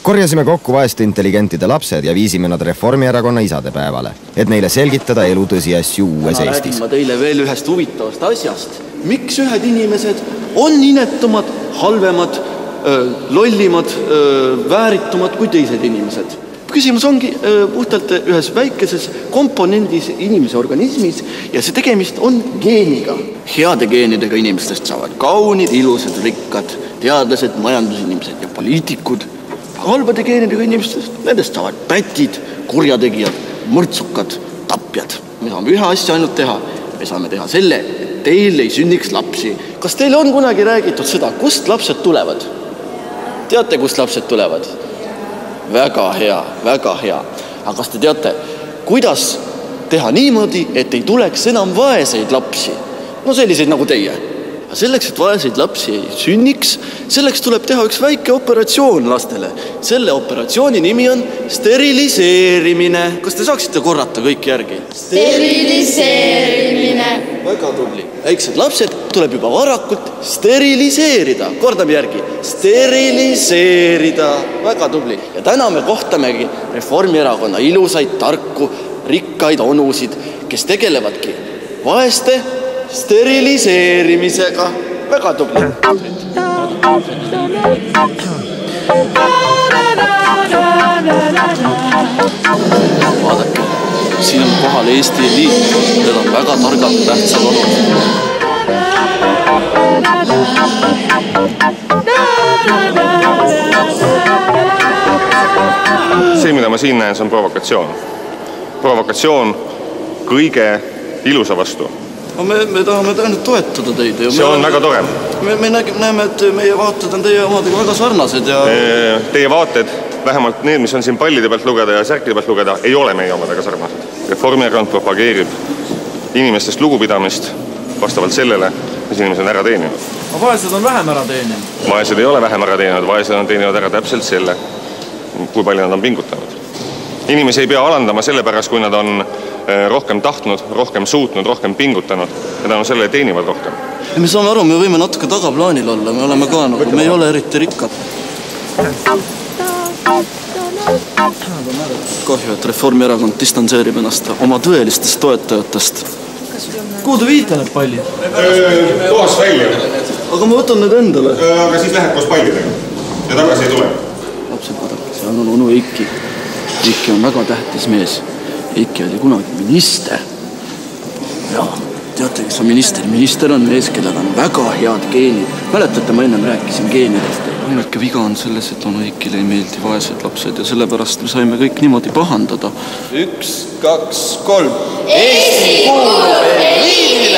Korjasime kokku vaeste intelligentide lapsed ja viisime nad Reformierakonna isadepäevale, et neile selgitada elu tõsiasju uues Eestis. Ma teile veel ühest huvitavast asjast. Miks ühed inimesed on inetumad, halvemad, lollimad, vääritumad kui teised inimesed? Küsimus ongi puhtalt ühes väikeses komponendis inimese organismis ja see tegemist on geeniga. Heade geenidega inimestest saavad kaunid, ilusad, rikkad, teadlased, majandusinimesed ja poliitikud. Halbade geenidega inimestest, nendest saavad pätid, kurjategijad, mõrtsukad, tapjad. Me saame ühe asja ainult teha. Me saame teha selle, et teil ei sünniks lapsi. Kas teile on kunagi räägitud seda, kust lapsed tulevad? Teate, kust lapsed tulevad? Väga hea, väga hea. Aga kas te teate, kuidas teha niimoodi, et ei tuleks enam vaeseid lapsi? No selliseid nagu teie. Selleks, et vaeseid lapsi ei sünniks, selleks tuleb teha üks väike operatsioon lastele. Selle operatsiooni nimi on steriliseerimine. Kas te saaksite korrata kõik järgi? Steriliseerimine. Väga tubli. Väiksed lapsed tuleb juba varakult steriliseerida. Kordame järgi. Steriliseerida. Väga tubli. Ja täna me kohtamegi Reformierakonna ilusaid, tarku, rikkaid onusid, kes tegelevadki vaeste steriliseerimisega. Väga tubli. Vaadake, siin on kohal Eesti Liit. Need on väga targad tähtsad olulised. See, mida ma siin näen, see on provokatsioon. Provokatsioon kõige ilusa vastu. Me tahame ainult toetada teid. See on väga tore. Me näeme, et meie vaated on teie omadega väga sarnased. Teie vaated, vähemalt need, mis on siin pallide pealt lugeda ja särkide pealt lugeda, ei ole meie omadega sarnased. Reformierakond propageerib inimestest lugupidamist vastavalt sellele, mis inimesed on ära teeninud. Vaesed on vähem ära teeninud. Vaesed ei ole vähem ära teeninud, vaesed on teeninud ära täpselt selle, kui palju nad on pingutanud. Inimesi ei pea alandama selle pärast, kui nad on rohkem tahtnud, rohkem suutnud, rohkem pingutanud ja tänu sellele teenivad rohkem. Ja me saame aru, me võime natuke tagaplaanil olla, me oleme ka nagu, me ei ole eriti rikkad. Kahju, et Reformierakond distantseerib ennast oma tõelistest toetajatest. Kuhu te viite need pallid? Kohast välja. Aga ma võtan need endale. Aga siis lähed koos pallidega ja tagasi ei tule. Lapsed, vaadake, see on onu Eiki. Eiki on väga tähtis mees. Eiki oli kunagi minister. Ja, teate, kes on minister? Minister on mees, kellel on väga head geenid. Mäletate, ma ennem rääkisin geenidest. Ainuke viga on selles, et onu Eikile ei meeldi vaesed lapsed ja sellepärast me saime kõik niimoodi pahandada. 1, 2, 3. Eesti kuulub riigile!